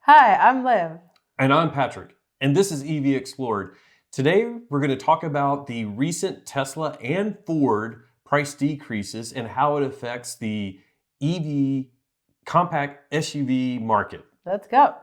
Hi, I'm Liv. And I'm Patrick, and this is EV Explored. Today, we're going to talk about the recent Tesla and Ford price decreases and how it affects the EV compact SUV market. Let's go.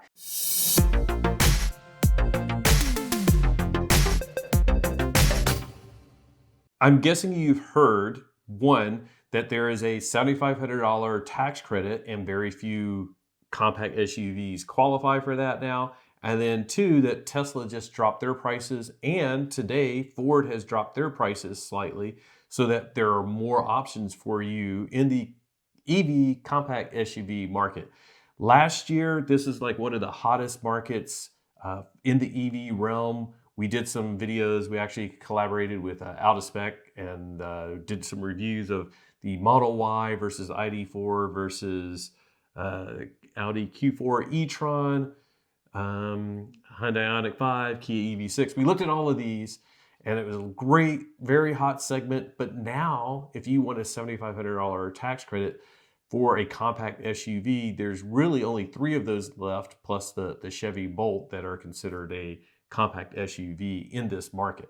I'm guessing you've heard, one, that there is a $7,500 tax credit and very few compact SUVs qualify for that now. And then two, that Tesla just dropped their prices. And today, Ford has dropped their prices slightly so that there are more options for you in the EV compact SUV market. Last year, this is like one of the hottest markets in the EV realm. We did some videos. We actually collaborated with Out of Spec and did some reviews of the Model Y versus ID4 versus Audi Q4 e-tron, Hyundai Ioniq 5, Kia EV6. We looked at all of these, and it was a great, very hot segment. But now, if you want a $7,500 tax credit for a compact SUV, there's really only 3 of those left, plus the Chevy Bolt that are considered a compact SUV in this market.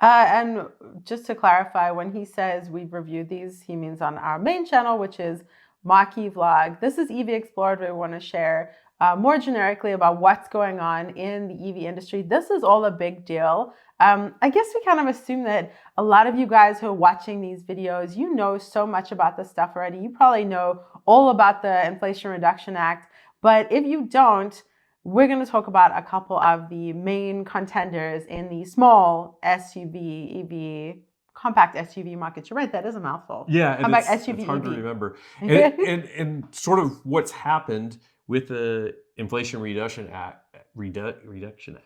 And just to clarify, when he says we've reviewed these, he means on our main channel, which is Mach-E Vlog. This is EV Explored, where we want to share more generically about what's going on in the EV industry. This is all a big deal. I guess we kind of assume that a lot of you guys who are watching these videos, you know so much about this stuff already. You probably know all about the Inflation Reduction Act. But if you don't, we're going to talk about a couple of the main contenders in the small SUV, EV, compact SUV market. You're right, that is a mouthful. Yeah, compact it's SUV, hard to EV. remember. And sort of what's happened with the Inflation Reduction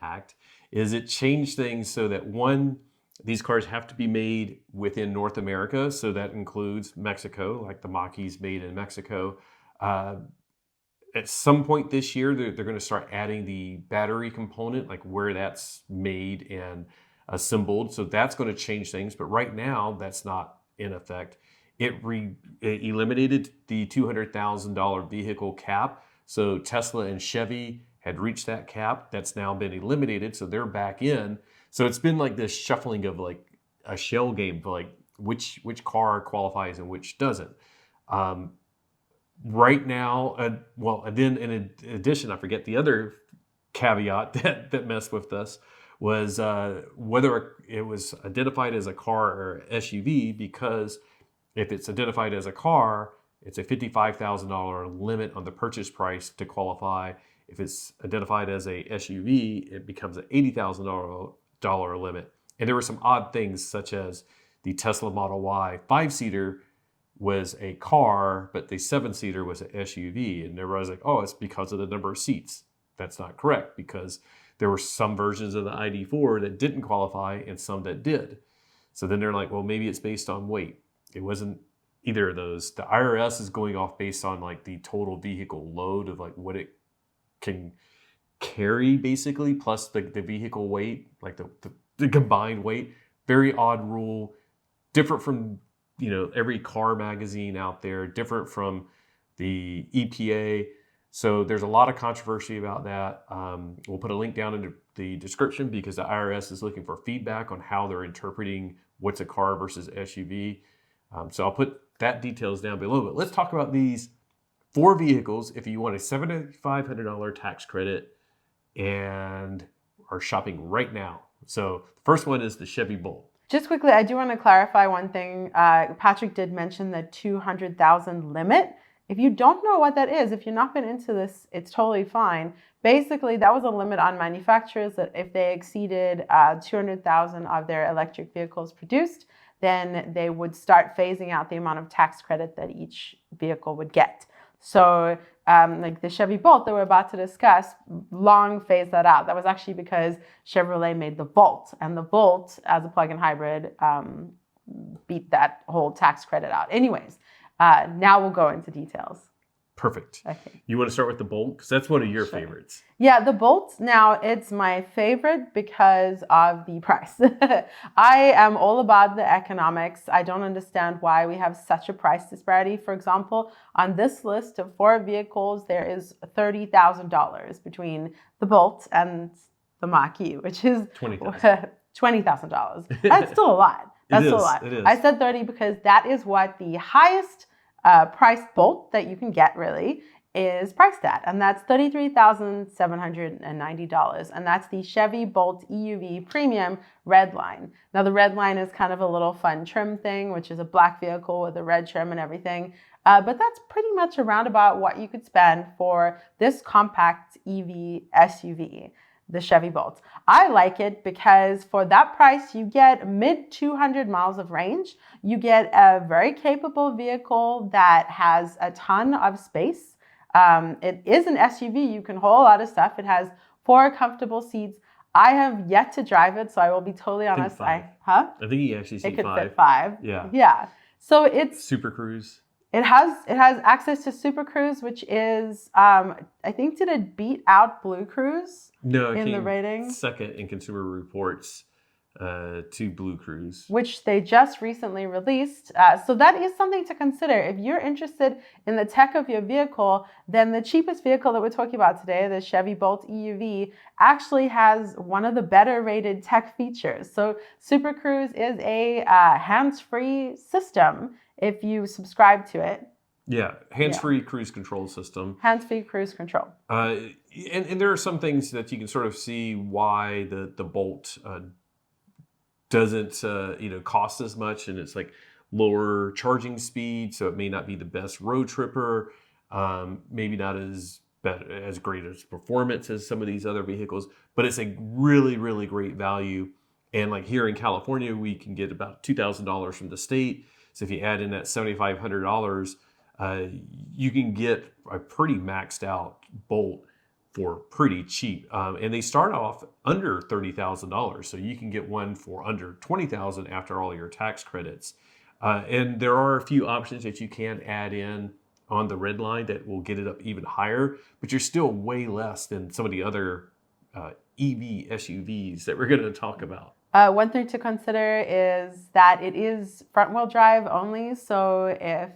Act is it changed things so that one, these cars have to be made within North America, so that includes Mexico, like the Mach-E's made in Mexico. At some point this year, they're going to start adding the battery component, like where that's made and assembled. So that's going to change things. But right now, that's not in effect. It eliminated the $200,000 vehicle cap. So Tesla and Chevy had reached that cap. That's now been eliminated. So they're back in. So it's been like this shuffling of like a shell game for like which car qualifies and which doesn't. Right now, and then in addition, I forget the other caveat that messed with us was whether it was identified as a car or SUV, because if it's identified as a car, it's a $55,000 limit on the purchase price to qualify. If it's identified as a SUV, it becomes an $80,000 limit. And there were some odd things, such as the Tesla Model Y 5-seater was a car, but the 7-seater was an SUV. And everyone was like, oh, it's because of the number of seats. That's not correct, because there were some versions of the ID4 that didn't qualify and some that did. So then they're like, well, maybe it's based on weight. It wasn't either of those. The IRS is going off based on like the total vehicle load of like what it can carry, basically, plus the vehicle weight, like the combined weight. Very odd rule, different from every car magazine out there, different from the EPA. So there's a lot of controversy about that. We'll put a link down in the description, because the IRS is looking for feedback on how they're interpreting what's a car versus SUV. So I'll put that details down below. But let's talk about these 4 vehicles if you want a $7,500 tax credit and are shopping right now. So the first one is the Chevy Bolt. Just quickly, I do want to clarify one thing. Patrick did mention the 200,000 limit. If you don't know what that is, if you've not been into this, it's totally fine. Basically, that was a limit on manufacturers that if they exceeded 200,000 of their electric vehicles produced, then they would start phasing out the amount of tax credit that each vehicle would get. So like the Chevy Bolt that we're about to discuss, long phased that out. That was actually because Chevrolet made the Volt, and the Volt as a plug-in hybrid beat that whole tax credit out. Anyways, now we'll go into details. Perfect. Okay. You want to start with the Bolt? Because that's one of your Sure. favorites. Yeah, the Bolt, now it's my favorite because of the price. I am all about the economics. I don't understand why we have such a price disparity. For example, on this list of 4 vehicles, there is $30,000 between the Bolt and the Mach-E, which is $20,000. $20,000. That's still a lot. That's still a lot. It is. I said 30 because that is what the highest priced Bolt that you can get really is priced at, and that's $33,790, and that's the Chevy Bolt EUV Premium Red Line. Now the Red Line is kind of a little fun trim thing, which is a black vehicle with a red trim and everything, but that's pretty much around about what you could spend for this compact EV SUV, the Chevy Bolt. I like it because for that price, you get mid 200 miles of range. You get a very capable vehicle that has a ton of space. It is an SUV. You can hold a lot of stuff. It has 4 comfortable seats. I have yet to drive it, so I will be totally honest. I think you actually see 5. It could fit 5. Yeah. Yeah. So it's Super Cruise. It has access to Super Cruise, which is I think did it beat out Blue Cruise? No, it in came the rating? second in Consumer Reports to Blue Cruise, which they just recently released. So that is something to consider. If you're interested in the tech of your vehicle, then the cheapest vehicle that we're talking about today, the Chevy Bolt EUV, actually has one of the better rated tech features. So Super Cruise is a hands-free system if you subscribe to it. Yeah, hands-free cruise control system. Hands-free cruise control. And there are some things that you can sort of see why the Bolt doesn't cost as much, and it's like lower charging speed, so it may not be the best road tripper, maybe not as great as performance as some of these other vehicles, but it's a really, really great value. And like here in California, we can get about $2,000 from the state. So if you add in that $7,500, you can get a pretty maxed out Bolt for pretty cheap. And they start off under $30,000. So you can get one for under $20,000 after all your tax credits. And there are a few options that you can add in on the Red Line that will get it up even higher, but you're still way less than some of the other EV SUVs that we're going to talk about. One thing to consider is that it is front-wheel drive only. So if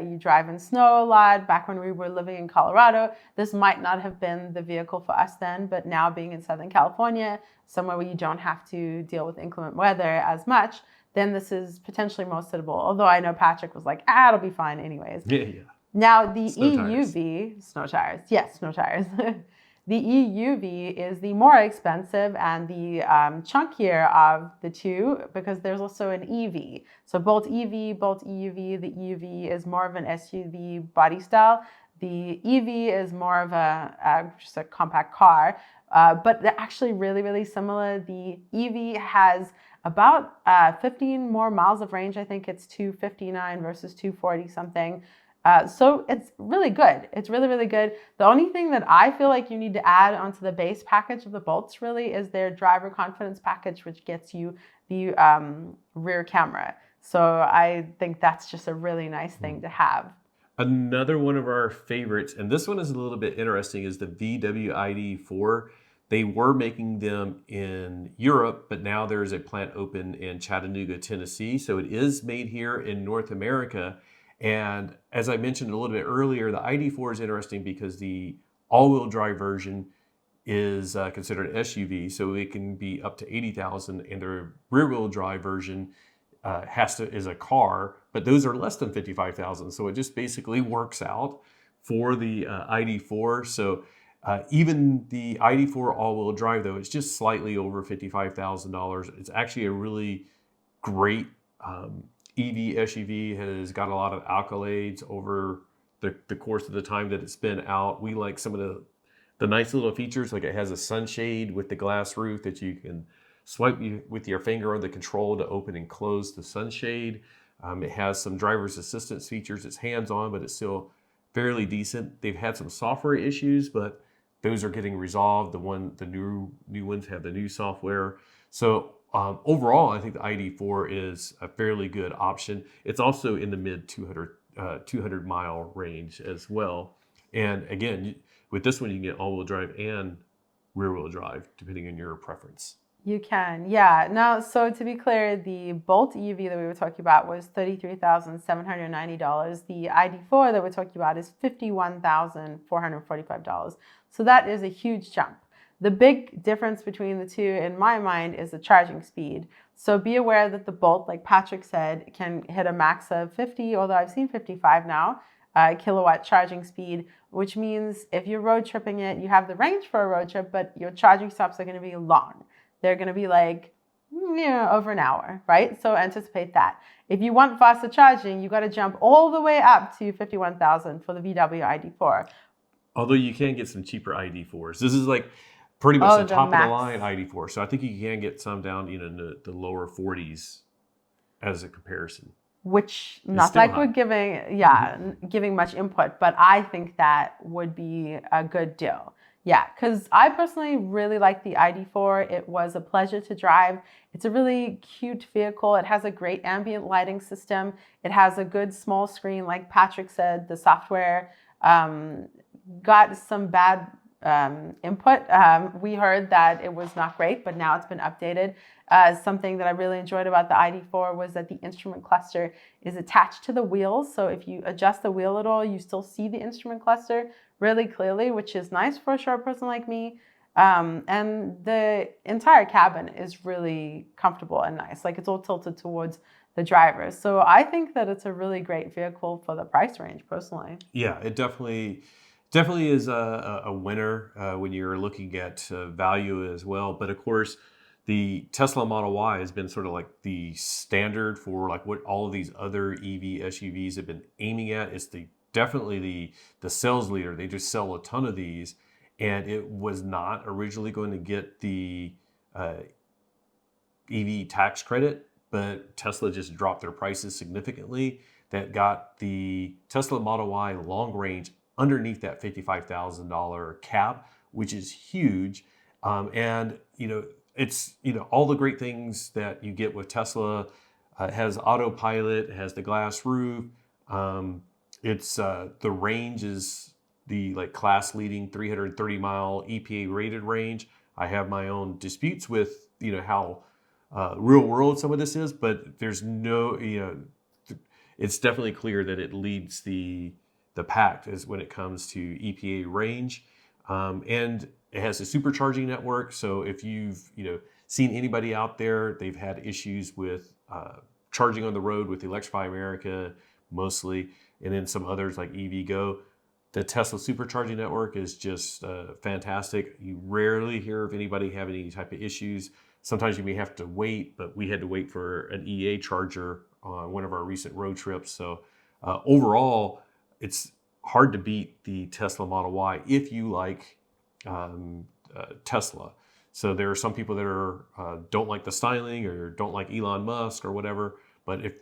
you drive in snow a lot, back when we were living in Colorado, this might not have been the vehicle for us then. But now being in Southern California, somewhere where you don't have to deal with inclement weather as much, then this is potentially most suitable. Although I know Patrick was like, it'll be fine anyways. Yeah. Now the Snow EUV, snow tires. Yes, snow tires. The EUV is the more expensive and the chunkier of the two because there's also an EV. So Bolt EV, Bolt EUV. The EUV is more of an SUV body style. The EV is more of just a compact car, but they're actually really, really similar. The EV has about 15 more miles of range. I think it's 259 versus 240 something. So it's really good. It's really, really good. The only thing that I feel like you need to add onto the base package of the Bolts really is their driver confidence package, which gets you the rear camera. So I think that's just a really nice thing to have. Another one of our favorites, and this one is a little bit interesting, is the VW ID4. They were making them in Europe, but now there's a plant open in Chattanooga, Tennessee. So it is made here in North America. And as I mentioned a little bit earlier, the ID4 is interesting because the all-wheel drive version is considered an SUV, so it can be up to 80,000, and the rear-wheel drive version is a car, but those are less than 55,000. So it just basically works out for the ID4. So even the ID4 all-wheel drive, though, it's just slightly over $55,000. It's actually a really great EV SUV. Has got a lot of accolades over the course of the time that it's been out. We like some of the nice little features, like it has a sunshade with the glass roof that you can swipe with your finger on the control to open and close the sunshade. It has some driver's assistance features. It's hands-on, but it's still fairly decent. They've had some software issues, but those are getting resolved. The new ones have the new software. So overall, I think the ID4 is a fairly good option. It's also in the mid 200 mile range as well. And again, with this one, you can get all-wheel drive and rear-wheel drive, depending on your preference. You can, yeah. Now, so to be clear, the Bolt EV that we were talking about was $33,790. The ID4 that we're talking about is $51,445. So that is a huge jump. The big difference between the two, in my mind, is the charging speed. So be aware that the Bolt, like Patrick said, can hit a max of 50, although I've seen 55 now, kilowatt charging speed, which means if you're road tripping it, you have the range for a road trip, but your charging stops are going to be long. They're going to be like, over an hour, right? So anticipate that. If you want faster charging, you got to jump all the way up to 51,000 for the VW ID4. Although you can get some cheaper ID4s. This is like pretty much the top of the line ID4. So I think you can get some down, in the lower 40s as a comparison. Which, not like we're giving much input, but I think that would be a good deal. Yeah, because I personally really like the ID4. It was a pleasure to drive. It's a really cute vehicle. It has a great ambient lighting system. It has a good small screen. Like Patrick said, the software got some bad input. We heard that it was not great, but now it's been updated. Something that I really enjoyed about the ID4 was that the instrument cluster is attached to the wheels. So if you adjust the wheel at all, you still see the instrument cluster really clearly, which is nice for a short person like me. And the entire cabin is really comfortable and nice. Like, it's all tilted towards the driver. So I think that it's a really great vehicle for the price range, personally. Yeah, it definitely is a winner when you're looking at value as well. But of course, the Tesla Model Y has been sort of like the standard for like what all of these other EV SUVs have been aiming at. It's definitely the sales leader. They just sell a ton of these, and it was not originally going to get the EV tax credit, but Tesla just dropped their prices significantly. That got the Tesla Model Y long range underneath that $55,000 cap, which is huge. And it's all the great things that you get with Tesla. It has autopilot, it has the glass roof. It's the range is the class leading 330 mile EPA rated range. I have my own disputes with how real world some of this is, but there's no it's definitely clear that it leads the pack as when it comes to EPA range, and it has a supercharging network. So if you've seen anybody out there, they've had issues with charging on the road with Electrify America mostly, and then some others like EVgo. The Tesla supercharging network is just fantastic. You rarely hear of anybody having any type of issues. Sometimes you may have to wait, but we had to wait for an EA charger on one of our recent road trips. So overall, it's hard to beat the Tesla Model Y if you like Tesla. So there are some people that are don't like the styling or don't like Elon Musk or whatever. But if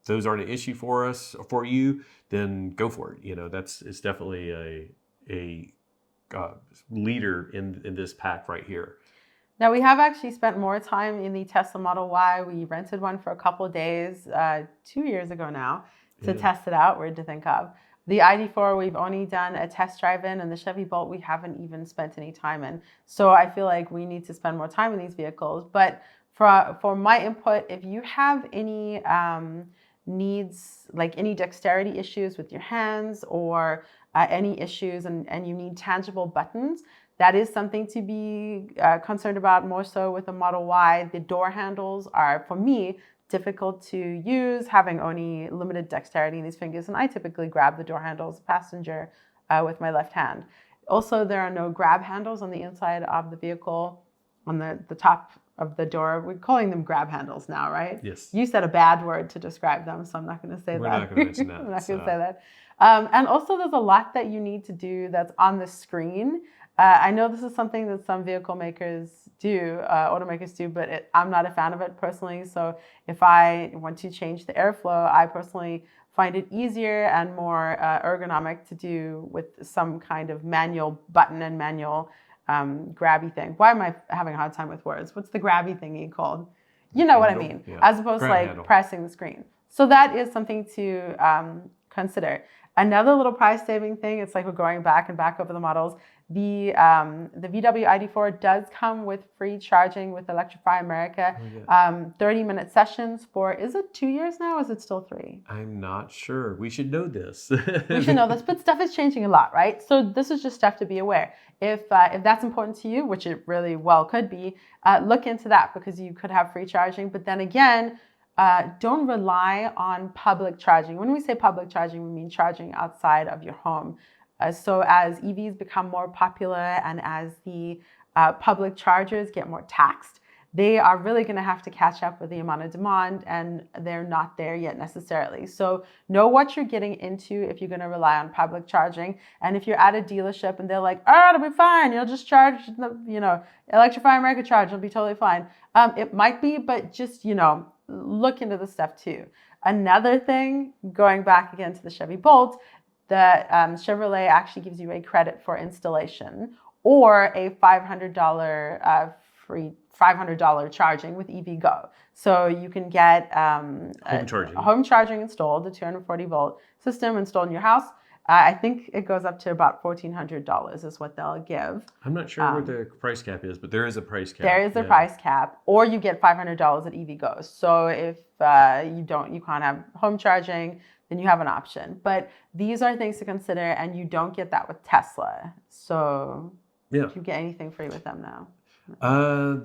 those aren't an issue for you, then go for it. It's definitely a leader in this pack right here. Now, we have actually spent more time in the Tesla Model Y. We rented one for a couple of days 2 years ago now to test it out. Weird to think of. The ID4, we've only done a test drive in, and the Chevy Bolt, we haven't even spent any time in. So I feel like we need to spend more time in these vehicles. But for my input, if you have any needs, like any dexterity issues with your hands or any issues and you need tangible buttons, that is something to be concerned about more so with the Model Y. The door handles are, for me, difficult to use, having only limited dexterity in these fingers, and I typically grab the door handles passenger with my left hand. Also, there are no grab handles on the inside of the vehicle, on the top of the door. We're calling them grab handles now, right? Yes. You said a bad word to describe them, so I'm not going to say that. We're not going to mention that. I'm not going to say that. And also, there's a lot that you need to do that's on the screen. I know this is something that some vehicle makers do, automakers do, but I'm not a fan of it personally. So if I want to change the airflow, I personally find it easier and more ergonomic to do with some kind of manual button and manual grabby thing. Why am I having a hard time with words? What's the grabby thingy called? You know what I mean, yeah. As opposed to like pressing the screen. So that is something to consider. Another little price saving thing, it's like we're going back and back over the models. The VW ID4 does come with free charging with Electrify America. 30-minute sessions for, is it 2 years now or is it still 3? I'm not sure. We should know this. We should know this, but stuff is changing a lot, right? So this is just stuff to be aware. If that's important to you, which it really well could be, look into that because you could have free charging. But then again, don't rely on public charging. When we say public charging, we mean charging outside of your home. So as EVs become more popular and as the public chargers get more taxed, they are really going to have to catch up with the amount of demand, and they're not there yet necessarily. So know what you're getting into if you're going to rely on public charging. And if you're at a dealership and they're like, oh, it'll be fine, you'll just charge, Electrify America charge, it'll be totally fine. It might be, but just, look into the stuff too. Another thing, going back again to the Chevy Bolt, the Chevrolet actually gives you a credit for installation or a $500 free $500 charging with EVgo. So you can get home charging installed, the 240 volt system installed in your house. I think it goes up to about $1,400 is what they'll give. I'm not sure what the price cap is, but there is a price cap. There is a price cap, or you get $500 at EVgo. So if you can't have home charging, then you have an option. But these are things to consider, and you don't get that with Tesla. So do you get anything free with them now?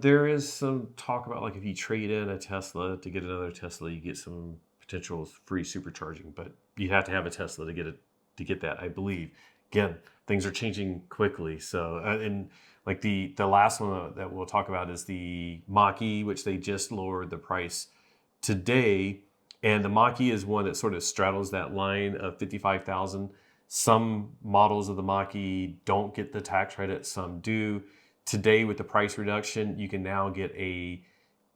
There is some talk about like if you trade in a Tesla to get another Tesla, you get some potential free supercharging, but you have to have a Tesla to get that, I believe. Again, things are changing quickly. So, and like the last one that we'll talk about is the Mach-E, which they just lowered the price today. And the Mach-E is one that sort of straddles that line of 55,000. Some models of the Mach-E don't get the tax credit, some do. Today, with the price reduction, you can now get a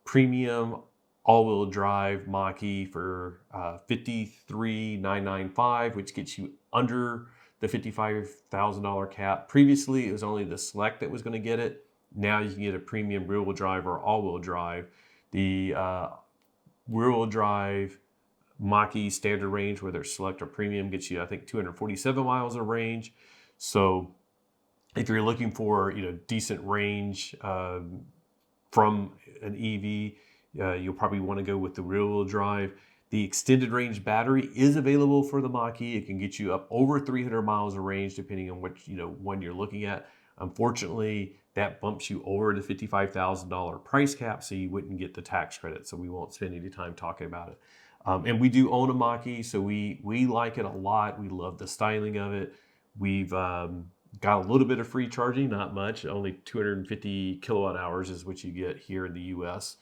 premium all-wheel drive Mach-E for $53,995, which gets you under the $55,000 cap. Previously, it was only the Select that was going to get it. Now you can get a premium rear-wheel drive or all-wheel drive. The rear-wheel drive Mach-E standard range, whether it's Select or Premium, gets you, I think, 247 miles of range. So if you're looking for decent range from an EV, you'll probably want to go with the rear-wheel drive. The extended range battery is available for the Mach-E. It can get you up over 300 miles of range depending on which one you're looking at. Unfortunately, that bumps you over the $55,000 price cap, so you wouldn't get the tax credit. So we won't spend any time talking about it. And we do own a Mach-E, so we like it a lot. We love the styling of it. We've got a little bit of free charging, not much. Only 250 kilowatt hours is what you get here in the U.S.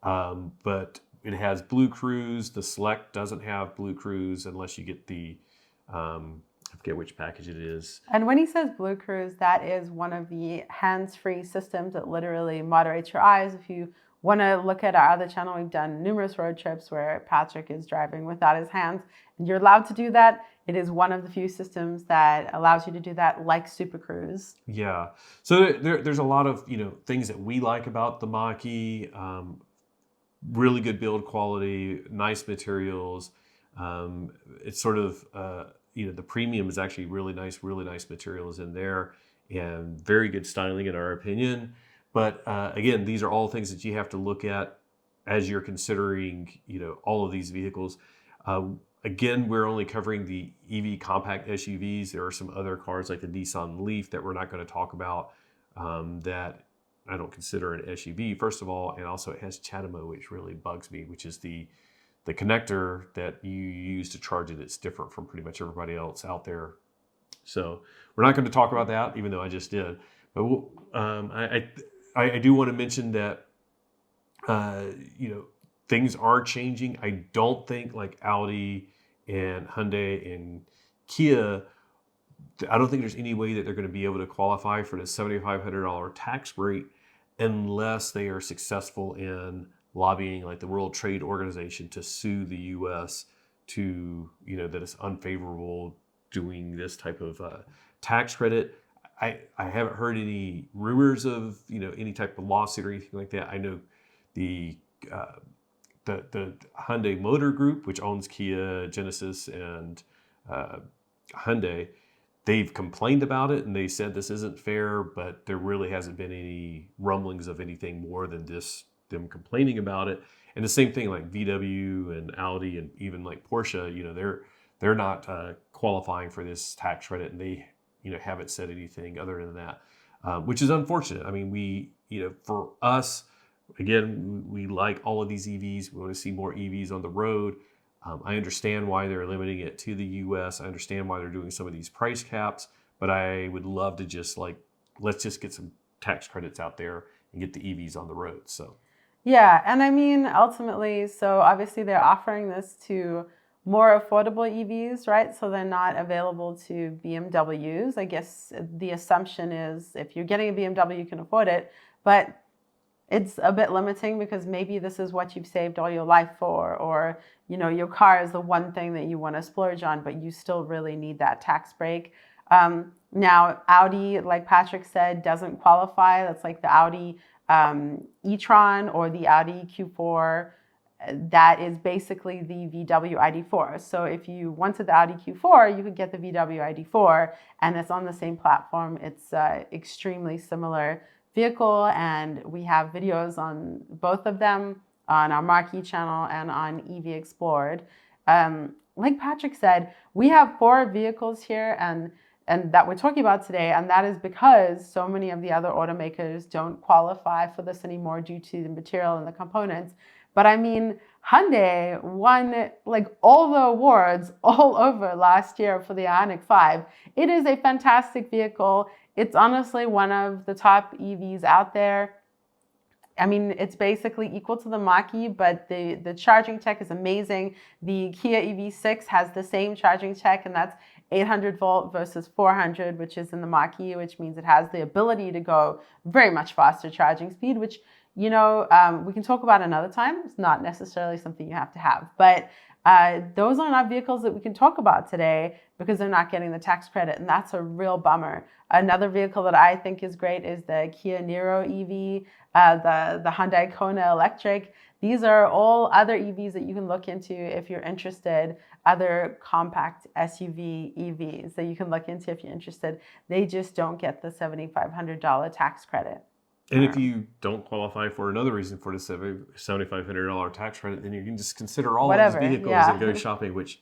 But it has Blue Cruise. The Select doesn't have Blue Cruise unless you get the, I forget which package it is. And when he says Blue Cruise, that is one of the hands-free systems that literally moderates your eyes. If you want to look at our other channel, we've done numerous road trips where Patrick is driving without his hands, and you're allowed to do that. It is one of the few systems that allows you to do that, like Super Cruise. Yeah. So there's a lot of things that we like about the Mach-E. Really good build quality, nice materials. It's sort of the premium is actually really nice materials in there, and very good styling in our opinion. But again, these are all things that you have to look at as you're considering all of these vehicles. Again, we're only covering the EV compact SUVs. There are some other cars like the Nissan Leaf that we're not going to talk about that I don't consider an SUV, first of all, and also it has CHAdeMO, which really bugs me, which is the connector that you use to charge it. It's different from pretty much everybody else out there. So we're not going to talk about that, even though I just did. But I do want to mention that things are changing. I don't think like Audi and Hyundai and Kia, I don't think there's any way that they're going to be able to qualify for the $7,500 tax rate unless they are successful in lobbying like the World Trade Organization to sue the U.S. to, that it's unfavorable doing this type of tax credit. I haven't heard any rumors of, any type of lawsuit or anything like that. I know the Hyundai Motor Group, which owns Kia, Genesis, and Hyundai, they've complained about it and they said this isn't fair, but there really hasn't been any rumblings of anything more than just them complaining about it. And the same thing like VW and Audi and even like Porsche, they're not qualifying for this tax credit, and they haven't said anything other than that, which is unfortunate. I mean, for us, again, we like all of these EVs. We want to see more EVs on the road. I understand why they're limiting it to the U.S. I understand why they're doing some of these price caps, but I would love to just let's just get some tax credits out there and get the EVs on the road. So. Yeah, and I mean, ultimately, so obviously they're offering this to more affordable EVs, right? So they're not available to BMWs. I guess the assumption is if you're getting a BMW, you can afford it, but it's a bit limiting because maybe this is what you've saved all your life for, or your car is the one thing that you want to splurge on, but you still really need that tax break. Now, Audi, like Patrick said, doesn't qualify. That's like the Audi e-tron or the Audi Q4. That is basically the VW ID4. So if you wanted the Audi Q4, you could get the VW ID4, and it's on the same platform. It's extremely similar vehicle, and we have videos on both of them on our Mach-E channel and on EV Explored. Like Patrick said, we have 4 vehicles here and that we're talking about today, and that is because so many of the other automakers don't qualify for this anymore due to the material and the components. But I mean, Hyundai won all the awards all over last year for the Ioniq 5. It is a fantastic vehicle. It's honestly one of the top EVs out there. I mean, it's basically equal to the Mach-E, but the charging tech is amazing. The Kia EV6 has the same charging tech, and that's 800 volt versus 400, which is in the Mach-E, which means it has the ability to go very much faster charging speed, which, we can talk about another time. It's not necessarily something you have to have, but those are not vehicles that we can talk about today because they're not getting the tax credit, and that's a real bummer. Another vehicle that I think is great is the Kia Niro EV, the Hyundai Kona Electric. These are all other EVs that you can look into if you're interested, other compact SUV EVs that you can look into if you're interested. They just don't get the $7,500 tax credit. And if you don't qualify for another reason for the $7,500 tax credit, then you can just consider all of these vehicles and go shopping, which,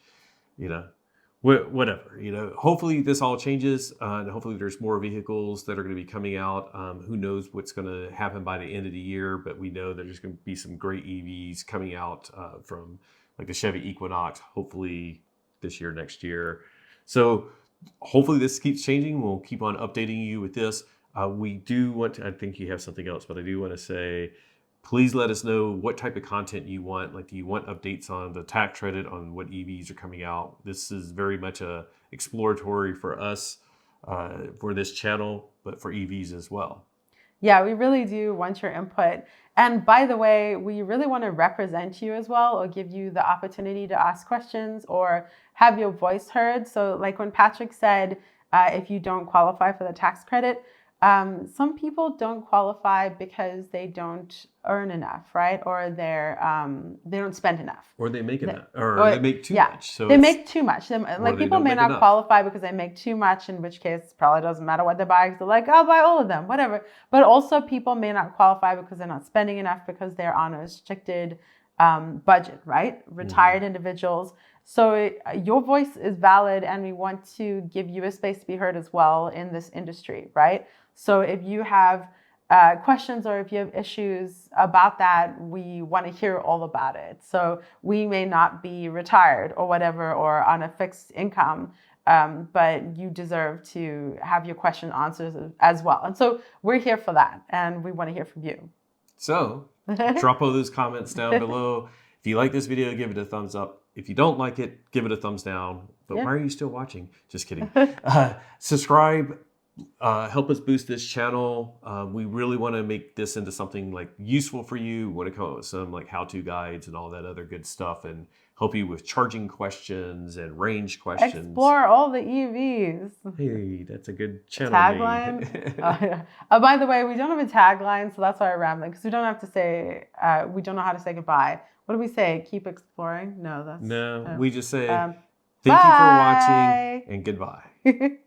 whatever. Hopefully this all changes, and hopefully there's more vehicles that are going to be coming out. Who knows what's going to happen by the end of the year, but we know that there's going to be some great EVs coming out from like the Chevy Equinox, hopefully this year, next year. So hopefully this keeps changing. We'll keep on updating you with this. We do want to, I think you have something else, but I do want to say, please let us know what type of content you want. Like, do you want updates on the tax credit, on what EVs are coming out? This is very much a exploratory for us, for this channel, but for EVs as well. Yeah, we really do want your input. And by the way, we really want to represent you as well, or give you the opportunity to ask questions or have your voice heard. So like when Patrick said, if you don't qualify for the tax credit, some people don't qualify because they don't earn enough, right? Or they don't spend enough. Or they make enough, or they make too much. So they make too much. Like people may not qualify because they make too much, in which case it probably doesn't matter what they buy. Because they're like, I'll buy all of them, whatever. But also people may not qualify because they're not spending enough because they're on a restricted budget, right? Retired individuals. So your voice is valid, and we want to give you a space to be heard as well in this industry, right? So if you have questions or if you have issues about that, we want to hear all about it. So we may not be retired or whatever, or on a fixed income, but you deserve to have your question answered as well. And so we're here for that, and we want to hear from you. So drop all those comments down below. If you like this video, give it a thumbs up. If you don't like it, give it a thumbs down. But why are you still watching? Just kidding. Subscribe. Help us boost this channel. We really want to make this into something like useful for you. We want to come up with some like how-to guides and all that other good stuff, and help you with charging questions and range questions. Explore all the EVs. Hey, that's a good channel tagline. Oh, yeah. By the way, we don't have a tagline, so that's why I'm rambling, because we don't have to say, we don't know how to say goodbye. What do we say? Keep exploring? No, that's... No, we just say, thank you for watching, and goodbye.